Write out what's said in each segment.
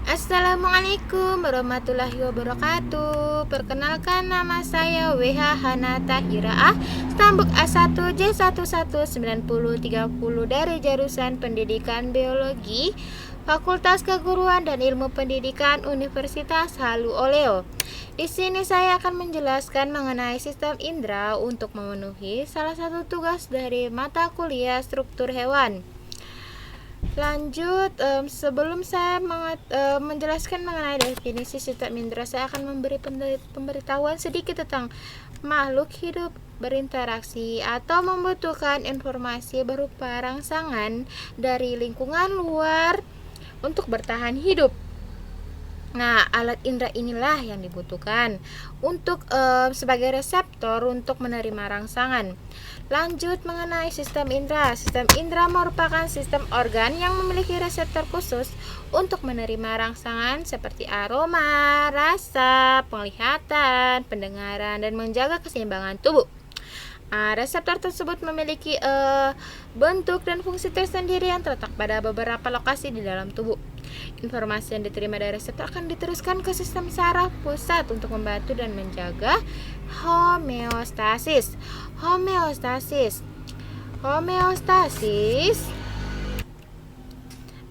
Assalamualaikum warahmatullahi wabarakatuh. Perkenalkan, nama saya WH Hanata Hiraah, stambuk A1J119030 dari jurusan Pendidikan Biologi, Fakultas Keguruan dan Ilmu Pendidikan Universitas Halu Oleo. Di sini saya akan menjelaskan mengenai sistem indera untuk memenuhi salah satu tugas dari mata kuliah struktur hewan. Lanjut, sebelum saya menjelaskan mengenai definisi sistem indera, saya akan memberi pemberitahuan sedikit tentang makhluk hidup berinteraksi atau membutuhkan informasi berupa rangsangan dari lingkungan luar untuk bertahan hidup. Nah, alat indera inilah yang dibutuhkan untuk sebagai reseptor untuk menerima rangsangan. Lanjut mengenai sistem indera. Sistem indera merupakan sistem organ yang memiliki reseptor khusus untuk menerima rangsangan seperti aroma, rasa, penglihatan, pendengaran, dan menjaga keseimbangan tubuh. Reseptor tersebut memiliki bentuk dan fungsi tersendiri yang terletak pada beberapa lokasi di dalam tubuh. Informasi yang diterima dari reseptor akan diteruskan ke sistem saraf pusat untuk membantu dan menjaga homeostasis. Homeostasis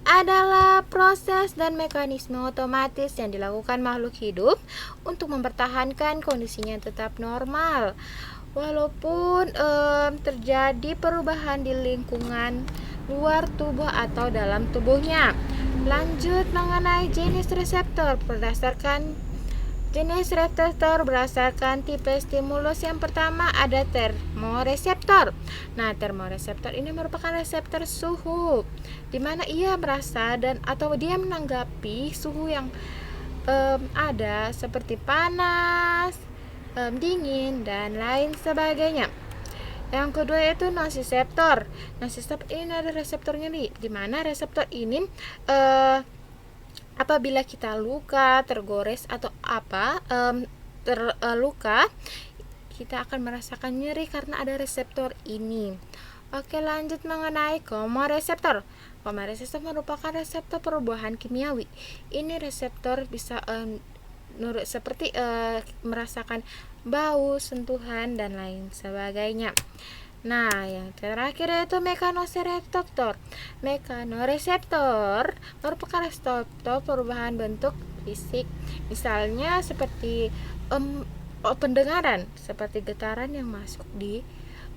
adalah proses dan mekanisme otomatis yang dilakukan makhluk hidup untuk mempertahankan kondisinya tetap normal walaupun terjadi perubahan di lingkungan luar tubuh atau dalam tubuhnya. Lanjut mengenai jenis reseptor. Jenis reseptor berdasarkan tipe stimulus. Yang pertama ada termoreseptor. Nah, termoreseptor ini merupakan reseptor suhu, di mana ia merasa atau dia menanggapi suhu yang ada seperti panas, dingin, dan lain sebagainya. Yang kedua yaitu nosiseptor. Nosiseptor ini ada reseptornya nih, di mana reseptor ini apabila kita luka, tergores atau terluka, kita akan merasakan nyeri karena ada reseptor ini. Oke, lanjut mengenai komoreseptor. Komoreseptor merupakan reseptor perubahan kimiawi. Ini reseptor bisa seperti merasakan bau, sentuhan, dan lain sebagainya. Nah, yang terakhir yaitu mekanoreseptor. Mekanoreseptor merupakan reseptor perubahan bentuk fisik, misalnya seperti pendengaran, seperti getaran yang masuk di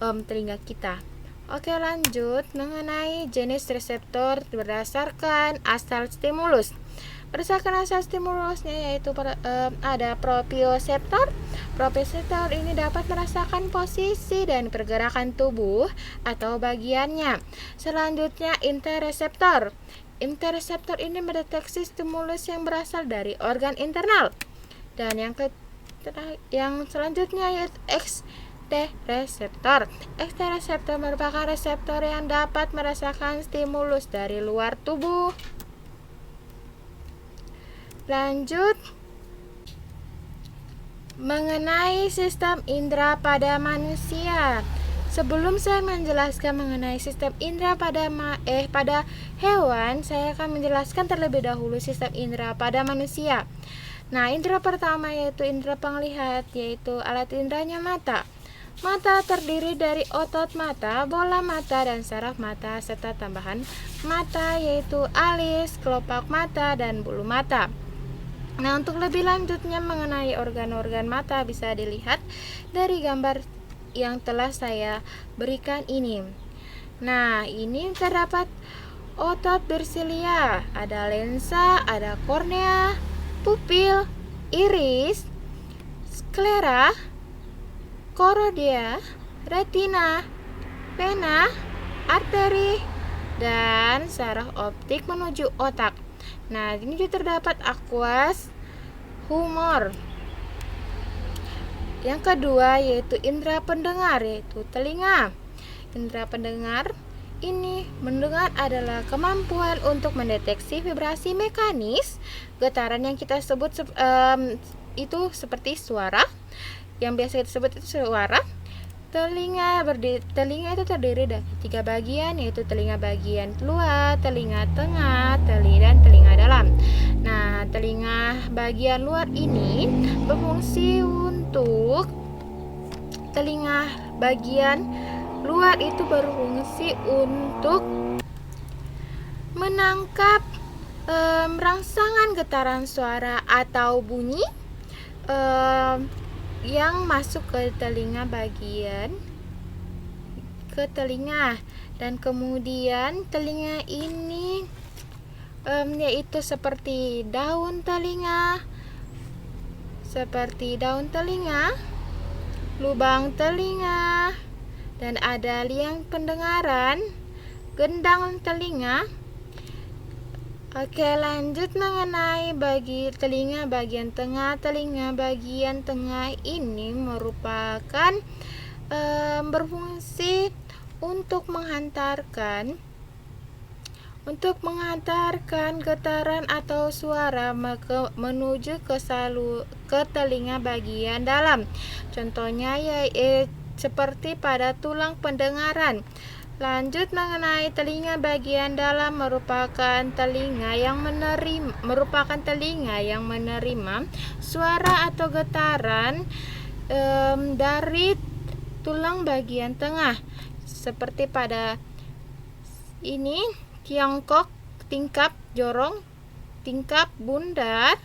telinga kita. Oke, lanjut mengenai jenis reseptor berdasarkan asal stimulus. Berdasarkan asal stimulusnya yaitu ada proprioseptor. Proprioseptor ini dapat merasakan posisi dan pergerakan tubuh atau bagiannya. Selanjutnya intereseptor. Intereseptor ini mendeteksi stimulus yang berasal dari organ internal. Dan yang selanjutnya yaitu X-T-reseptor. X-T-reseptor merupakan reseptor yang dapat merasakan stimulus dari luar tubuh. Lanjut mengenai sistem indera pada manusia. Sebelum saya menjelaskan mengenai sistem indera pada hewan, saya akan menjelaskan terlebih dahulu sistem indera pada manusia. Nah, indera pertama yaitu indera penglihat, yaitu alat inderanya mata. Mata terdiri dari otot mata, bola mata, dan saraf mata, serta tambahan mata yaitu alis, kelopak mata, dan bulu mata. Nah, untuk lebih lanjutnya mengenai organ-organ mata bisa dilihat dari gambar yang telah saya berikan ini. Nah, ini terdapat otot bersilia, ada lensa, ada kornea, pupil, iris, sklera, koroidea, retina, vena, arteri, dan saraf optik menuju otak. Nah, ini juga terdapat aqueous humor. Yang kedua yaitu indera pendengar, yaitu telinga. Indera pendengar ini mendengar adalah kemampuan untuk mendeteksi vibrasi mekanis, getaran yang kita sebut itu seperti suara, yang biasa disebut itu suara. Telinga itu terdiri dari 3 bagian, yaitu telinga bagian luar, telinga tengah, dan telinga dalam. dalam. Nah, telinga bagian luar ini berfungsi untuk menangkap rangsangan getaran suara atau bunyi yang masuk ke telinga dan kemudian telinga ini yaitu seperti daun telinga, lubang telinga, dan ada liang pendengaran, gendang telinga. Oke, lanjut mengenai telinga bagian tengah. Telinga bagian tengah ini merupakan berfungsi untuk menghantarkan getaran atau suara menuju ke telinga bagian dalam. Contohnya seperti pada tulang pendengaran. Lanjut mengenai telinga bagian dalam merupakan telinga yang menerima suara atau getaran dari tulang bagian tengah, seperti pada ini tiongkok, tingkap jorong, tingkap bundar,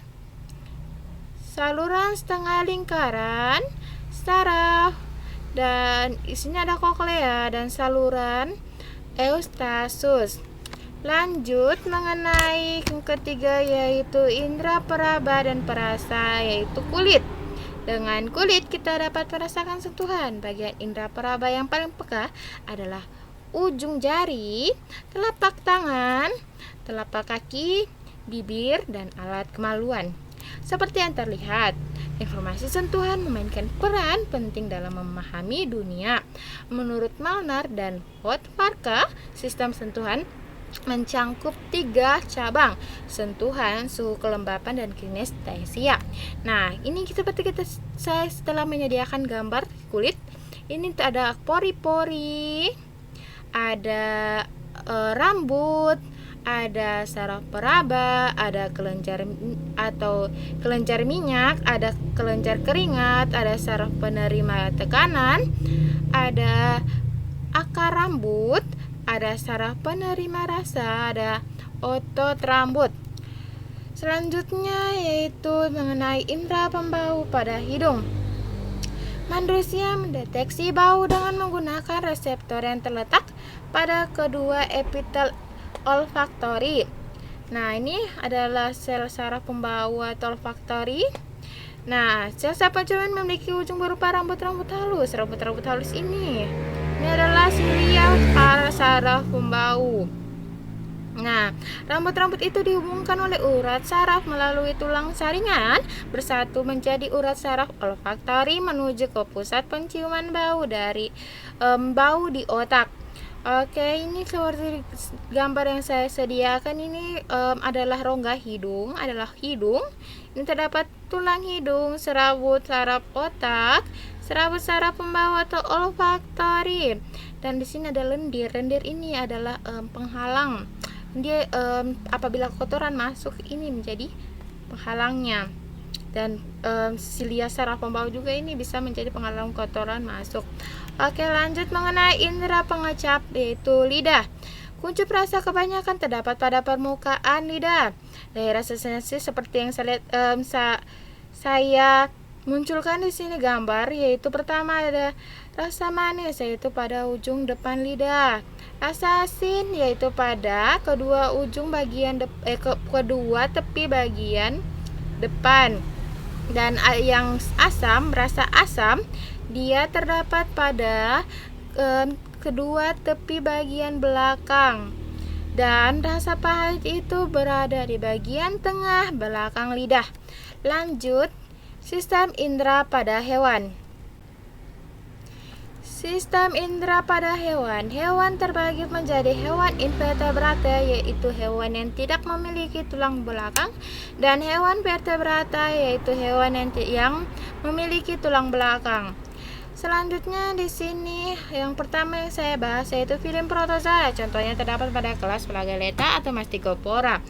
saluran setengah lingkaran, saraf, dan isinya ada koklea dan saluran eustasus. Lanjut mengenai yang ketiga yaitu indera peraba dan perasa, yaitu kulit. Dengan kulit kita dapat merasakan sentuhan. Bagian indera peraba yang paling peka adalah ujung jari, telapak tangan, telapak kaki, bibir, dan alat kemaluan. Seperti yang terlihat, informasi sentuhan memainkan peran penting dalam memahami dunia. Menurut Malnar dan Hotparka, sistem sentuhan mencangkup 3 cabang: sentuhan, suhu kelembapan, dan kinestesia. Nah, ini saya setelah menyediakan gambar kulit, ini ada pori-pori, ada rambut, ada saraf peraba, ada kelenjar minyak, ada kelenjar keringat, ada saraf penerima tekanan, ada akar rambut, ada saraf penerima rasa, ada otot rambut. Selanjutnya yaitu mengenai indera pembau pada hidung. Manusia mendeteksi bau dengan menggunakan reseptor yang terletak pada kedua epitel olfaktori. Nah, ini adalah sel saraf pembau atau olfaktori. Nah, sel saraf pencernaan memiliki ujung berupa rambut-rambut halus. Rambut-rambut halus ini adalah silia saraf pembau. Nah, rambut-rambut itu dihubungkan oleh urat saraf melalui tulang saringan bersatu menjadi urat saraf olfaktori menuju ke pusat penciuman bau bau di otak. Oke, ini seperti gambar yang saya sediakan. Ini adalah rongga hidung, Ini terdapat tulang hidung, serabut saraf otak, serabut saraf pembau atau olfaktori. Dan di sini ada lendir. Lendir ini adalah penghalang. Dia apabila kotoran masuk, ini menjadi penghalangnya. Dan silia saraf pembau juga ini bisa menjadi penghalang kotoran masuk. Oke, lanjut mengenai indera pengecap yaitu lidah. Kuncup rasa kebanyakan terdapat pada permukaan lidah. Daerah sensasi seperti yang saya munculkan di sini gambar, yaitu pertama ada rasa manis yaitu pada ujung depan lidah. Rasa asin yaitu pada kedua tepi bagian depan. Dan yang rasa asam dia terdapat pada kedua tepi bagian belakang. Dan rasa pahit itu berada di bagian tengah belakang lidah. Lanjut, sistem indera pada hewan. Sistem indera pada hewan. Hewan terbagi menjadi hewan invertebrata, yaitu hewan yang tidak memiliki tulang belakang, dan hewan vertebrata, yaitu hewan yang memiliki tulang belakang. Selanjutnya di sini yang pertama yang saya bahas yaitu film protozoa. Contohnya terdapat pada kelas Flagellata atau Mastigophora.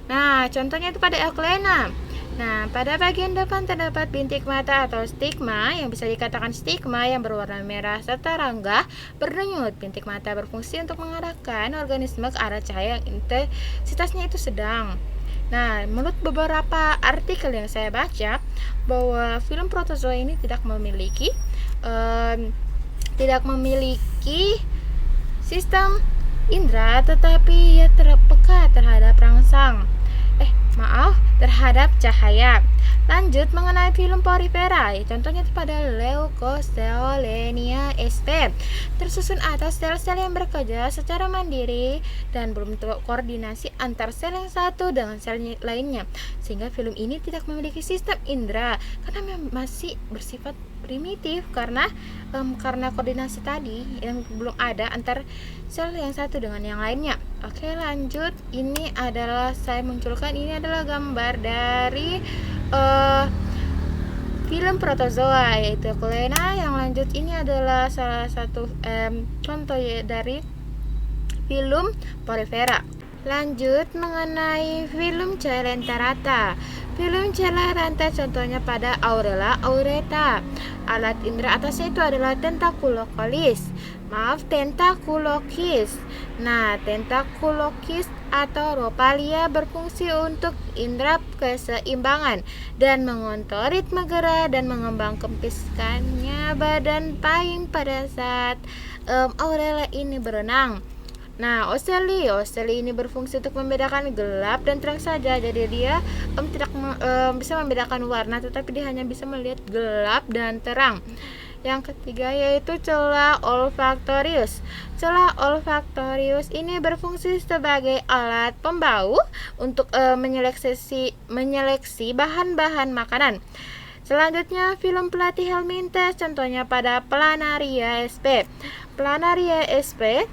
Nah, contohnya itu pada Euglena. Nah, pada bagian depan terdapat bintik mata atau stigma yang bisa dikatakan stigma yang berwarna merah serta rangga berdenyut. Bintik mata berfungsi untuk mengarahkan organisme ke arah cahaya yang intensitasnya itu sedang. Nah, menurut beberapa artikel yang saya baca bahwa film protozoa ini tidak memiliki sistem indera, tetapi ia terpeka terhadap cahaya. Lanjut mengenai film porifera, contohnya pada Leucoselenia sp. Tersusun atas sel-sel yang bekerja secara mandiri dan belum koordinasi antar sel yang satu dengan sel lainnya, sehingga film ini tidak memiliki sistem indera karena masih bersifat primitif karena koordinasi tadi yang belum ada antar sel yang satu dengan yang lainnya. Oke, lanjut. Ini adalah gambar dari film protozoa yaitu Euglena. Yang lanjut ini adalah salah satu contoh dari film porifera. Lanjut mengenai film Coelenterata. Film Coelenterata contohnya pada Aurela aureta. Alat indera atasnya itu adalah tentaculokis. Nah, tentaculokis atau ropalia berfungsi untuk indera keseimbangan dan mengontrol ritme gerak dan mengembangkempiskannya badan payung pada saat Aurela ini berenang. Nah, ocelli ini berfungsi untuk membedakan gelap dan terang saja. Jadi dia tidak bisa membedakan warna, tetapi dia hanya bisa melihat gelap dan terang. Yang ketiga yaitu celah olfaktorius. Celah olfaktorius ini berfungsi sebagai alat pembau untuk menyeleksi bahan-bahan makanan. Selanjutnya film Platyhelminthes, contohnya pada Planaria sp. Planaria sp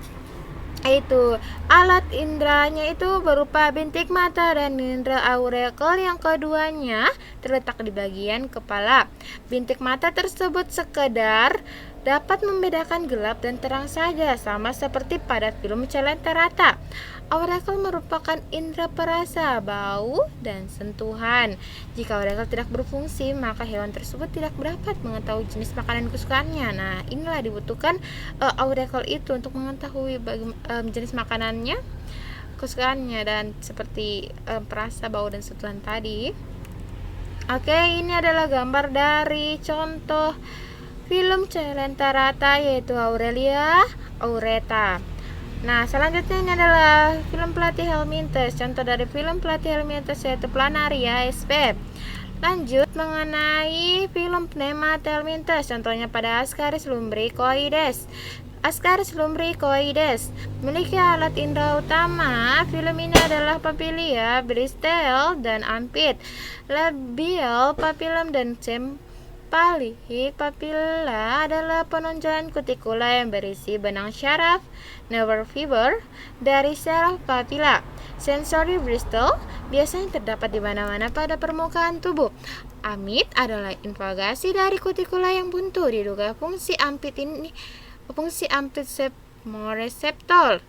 itu alat inderanya itu berupa bintik mata dan indera aurikel yang keduanya terletak di bagian kepala. Bintik mata tersebut sekedar dapat membedakan gelap dan terang saja, sama seperti pada film Coelenterata. Aurikel merupakan indera perasa, bau, dan sentuhan. Jika aurikel tidak berfungsi, maka hewan tersebut tidak dapat mengetahui jenis makanan kesukaannya. Nah, inilah dibutuhkan aurikel itu untuk mengetahui jenis makanannya, kesukaannya, dan seperti perasa, bau, dan sentuhan tadi. Oke, ini adalah gambar dari contoh film Coelenterata yaitu Aurelia aureta. Nah, selanjutnya ini adalah film Platyhelminthes. Contoh dari film Platyhelminthes yaitu Planaria sp. Lanjut mengenai film Pneumatelminthes. Contohnya pada Ascaris lumbricoides. Ascaris lumbricoides memiliki alat indera utama. Film ini adalah papilia, bristel, dan ampit, labial, papillum, dan papilla adalah penonjolan kutikula yang berisi benang syaraf nerve fiber dari sel papilla. Sensory bristle biasanya terdapat di mana-mana pada permukaan tubuh. Amit adalah invagasi dari kutikula yang buntu. Diduga fungsi ampit semoreseptor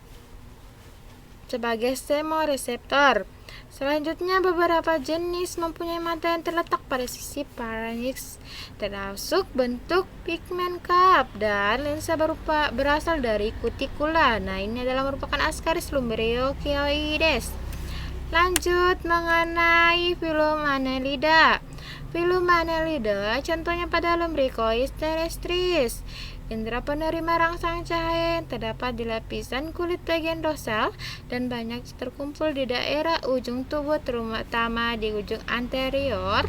sebagai semoreseptor. Selanjutnya, beberapa jenis mempunyai mata yang terletak pada sisi pharynx, termasuk bentuk pigmen cup dan lensa berasal dari kutikula. Nah, ini adalah merupakan Ascaris lumbricoides. Lanjut mengenai film Annelida. Film Annelida contohnya pada Lumbricoides terrestris. Indera penerima rangsang cahaya yang terdapat di lapisan kulit bagian dorsal dan banyak terkumpul di daerah ujung tubuh, terutama di ujung anterior,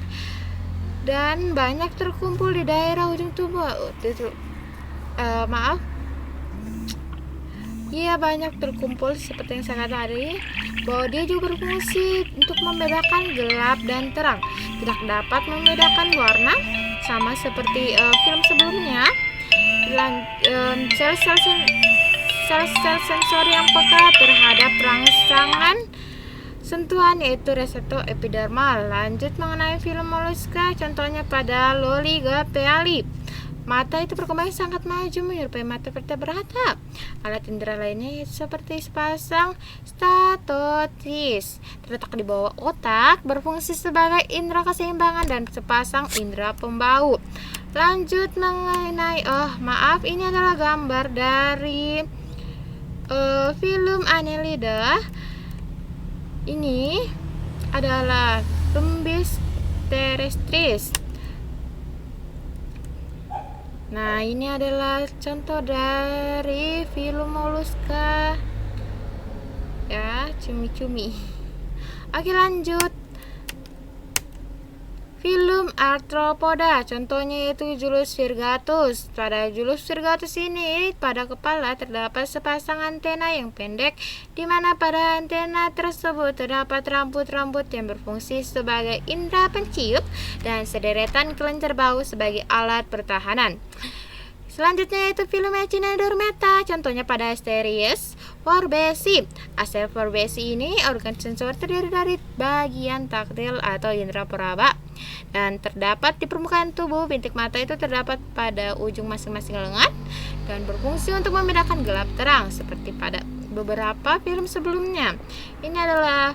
dan banyak terkumpul di daerah ujung tubuh. Ia banyak terkumpul seperti yang saya katakan tadi, bahwa dia juga berfungsi untuk membedakan gelap dan terang. Tidak dapat membedakan warna, sama seperti film sebelumnya. Sel-sel sensori yang peka terhadap rangsangan sentuhan yaitu reseptor epidermal. Lanjut mengenai film moluska, contohnya pada Loliga peali. Mata itu perkembangan sangat maju menyerupai mata vertebrata. Alat indera lainnya seperti sepasang statotis terletak di bawah otak, berfungsi sebagai indera keseimbangan dan sepasang indera pembau. Lanjut mengenai, ini adalah gambar dari film Annelida. Ini adalah Lumbis terrestris. Nah, ini adalah contoh dari film moluska. Ya, cumi-cumi. Oke, lanjut. Film arthropoda, contohnya yaitu Julus virgatus. Pada Julus virgatus ini, pada kepala terdapat sepasang antena yang pendek, di mana pada antena tersebut terdapat rambut-rambut yang berfungsi sebagai indera pencium dan sederetan kelenjar bau sebagai alat pertahanan. Selanjutnya yaitu film Echinodormata, contohnya pada Asterias forbesi. Asterias forbesi ini organ sensor terdiri dari bagian taktil atau indera peraba dan terdapat di permukaan tubuh. Bintik mata itu terdapat pada ujung masing-masing lengan dan berfungsi untuk membedakan gelap terang seperti pada beberapa film sebelumnya. Ini adalah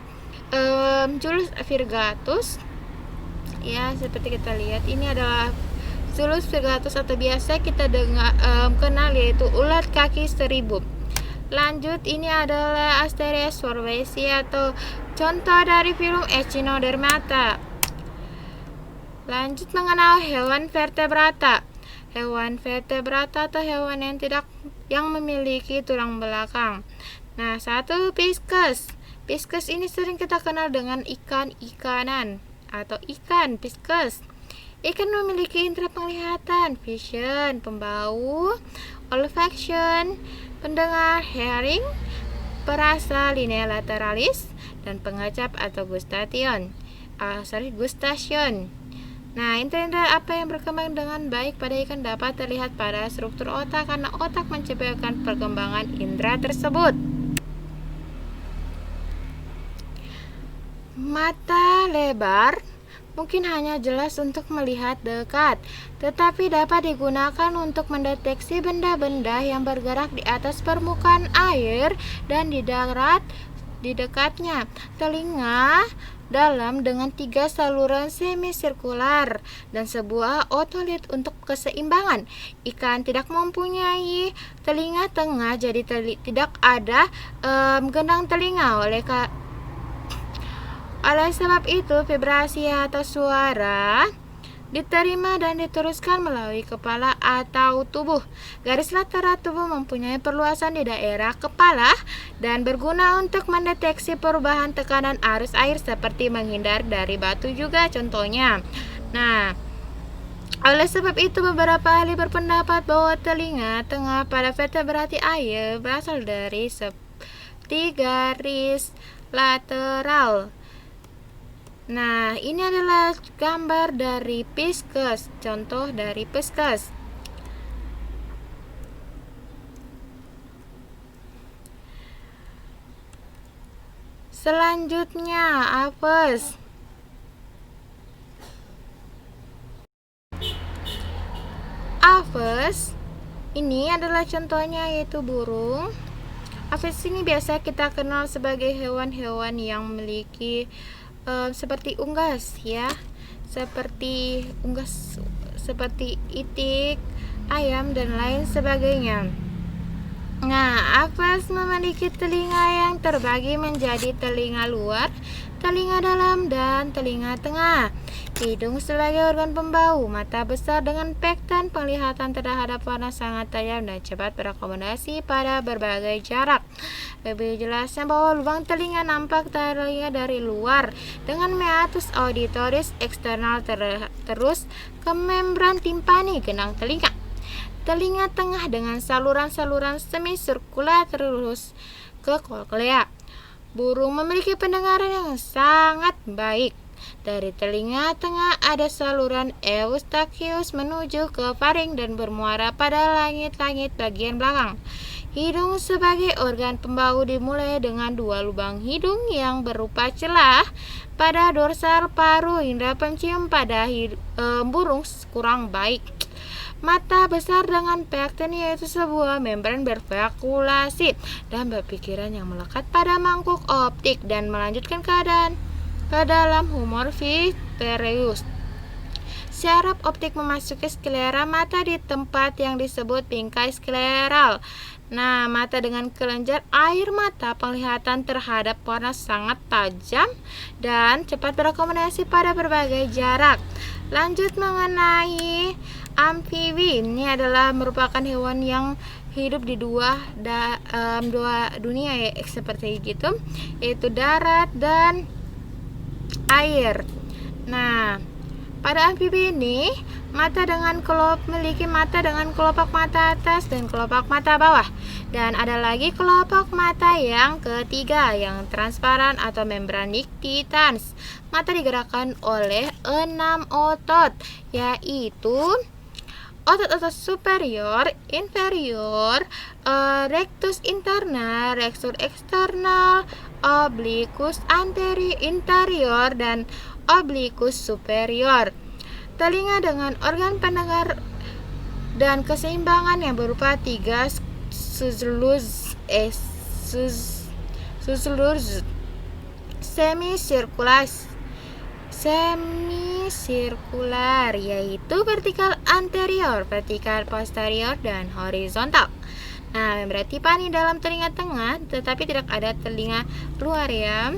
Julus virgatus. Ya, seperti kita lihat, ini adalah Julus virgatus atau biasa kita kenal yaitu ulat kaki seribu. Lanjut, ini adalah Asterias forbesi atau contoh dari film Echinodermata. Lanjut mengenal hewan vertebrata. Hewan vertebrata atau hewan yang memiliki tulang belakang. Nah, satu pisces. Pisces ini sering kita kenal dengan ikan-ikanan atau ikan pisces. Ikan memiliki indera penglihatan, vision, pembau, olfaction, pendengar, hearing, perasa, linea lateralis, dan pengecap atau gustation. Nah, indera apa yang berkembang dengan baik pada ikan dapat terlihat pada struktur otak karena otak menciptakan perkembangan indera tersebut. Mata lebar mungkin hanya jelas untuk melihat dekat, tetapi dapat digunakan untuk mendeteksi benda-benda yang bergerak di atas permukaan air dan di darat di dekatnya. Telinga dalam dengan 3 saluran semisirkular dan sebuah otolit untuk keseimbangan. Ikan tidak mempunyai telinga tengah, jadi tidak ada gendang telinga. Oleh sebab itu, vibrasi atau suara diterima dan diteruskan melalui kepala atau tubuh. Garis lateral tubuh mempunyai perluasan di daerah kepala dan berguna untuk mendeteksi perubahan tekanan arus air seperti menghindar dari batu juga contohnya. Nah, oleh sebab itu beberapa ahli berpendapat bahwa telinga tengah pada vertebrati air berasal dari seperti garis lateral. Nah, ini adalah gambar dari pisces, contoh dari pisces. Selanjutnya, apes. Apes ini adalah contohnya yaitu burung. Apes ini biasa kita kenal sebagai hewan-hewan yang memiliki seperti unggas ya, seperti itik, ayam dan lain sebagainya. Nah, apes memiliki telinga yang terbagi menjadi telinga luar, telinga dalam, dan telinga tengah. Hidung sebagai organ pembau, mata besar dengan pektan, penglihatan terhadap warna sangat tajam dan cepat berakomodasi pada berbagai jarak. Lebih jelasnya bahwa lubang telinga nampak telinga dari luar dengan meatus auditoris eksternal terus ke membran timpani genang telinga. Telinga tengah dengan saluran-saluran semisirkular terus ke koklea. Burung memiliki pendengaran yang sangat baik. Dari telinga tengah ada saluran eustachius menuju ke faring dan bermuara pada langit-langit bagian belakang. Hidung sebagai organ pembau dimulai dengan dua lubang hidung yang berupa celah pada dorsal paru hingga pencium pada burung kurang baik. Mata besar dengan pekten yaitu sebuah membran bervakulasi dan berpikiran yang melekat pada mangkuk optik dan melanjutkan keadaan ke dalam humor vitreous. Syaraf optik memasuki sklera mata di tempat yang disebut bingkai skleral. Nah, mata dengan kelenjar air mata penglihatan terhadap warna sangat tajam dan cepat berkomunikasi pada berbagai jarak. Lanjut mengenai amfibi. Ini adalah merupakan hewan yang hidup di dua dunia ya, seperti gitu, yaitu darat dan air. Nah, pada amfibi ini memiliki mata dengan kelopak mata atas dan kelopak mata bawah. Dan ada lagi kelopak mata yang ketiga yang transparan atau membranik titans. Mata digerakkan oleh 6 otot, yaitu otot-otot superior, inferior, rectus internal, rectus external, obliquus interior, dan obliquus superior. Telinga dengan organ pendengar dan keseimbangan yang berupa 3 sulcus semisirkular, yaitu vertikal anterior, vertikal posterior, dan horizontal. Nah, membran timpani dalam telinga tengah, tetapi tidak ada telinga luar ya.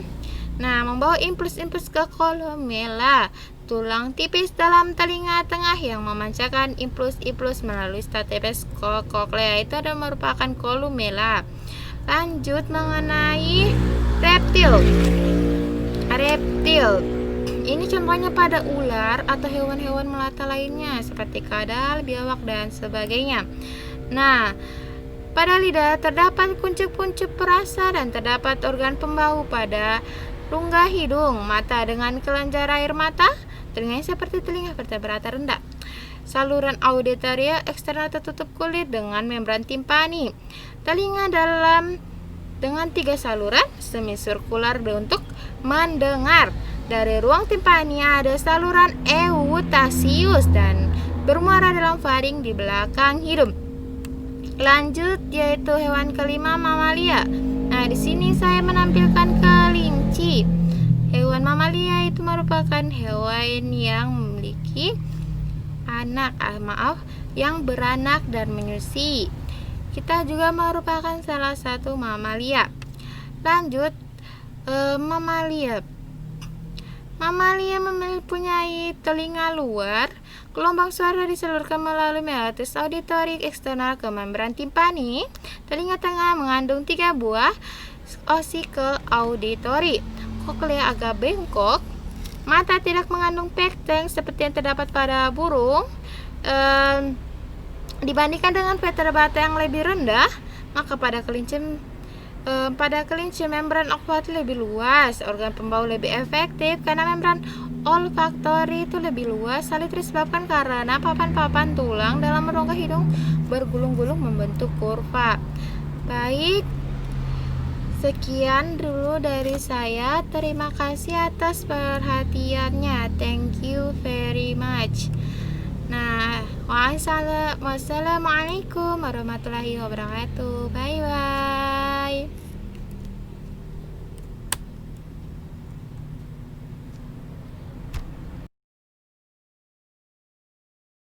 Nah, membawa impuls-impuls ke kolumella, tulang tipis dalam telinga tengah yang memancarkan impuls-impuls melalui stapes koklea, itu adalah merupakan kolumella. Lanjut mengenai reptil. Ini contohnya pada ular atau hewan-hewan melata lainnya seperti kadal, biawak, dan sebagainya. Nah, pada lidah terdapat kuncup-kuncup perasa dan terdapat organ pembau pada rongga hidung. Mata dengan kelenjar air mata, telinganya seperti telinga vertebrata rendah. Saluran auditoria eksternal tertutup kulit dengan membran timpani. Telinga dalam dengan 3 saluran semisirkular untuk mendengar. Dari ruang timpani ada saluran eutasius dan bermuara dalam faring di belakang hidung. Lanjut yaitu hewan kelima, mamalia. Nah, di sini saya menampilkan kelinci. Hewan mamalia itu merupakan hewan yang memiliki yang beranak dan menyusui. Kita juga merupakan salah satu mamalia. Lanjut, mamalia. Mamalia mempunyai telinga luar. Gelombang suara disalurkan melalui meatus auditorik eksternal ke membran timpani. Telinga tengah mengandung 3 buah osikel auditori. Koklea agak bengkok. Mata tidak mengandung pekten seperti yang terdapat pada burung. Dibandingkan dengan vertebrata yang lebih rendah, maka pada kelinci membran olfaktori lebih luas, organ pembau lebih efektif karena membran olfaktori itu lebih luas. Hal itu disebabkan karena papan-papan tulang dalam rongga hidung bergulung-gulung membentuk kurva. Baik, sekian dulu dari saya. Terima kasih atas perhatiannya. Thank you very much. Nah, wassalamualaikum warahmatullahi wabarakatuh. Bye bye.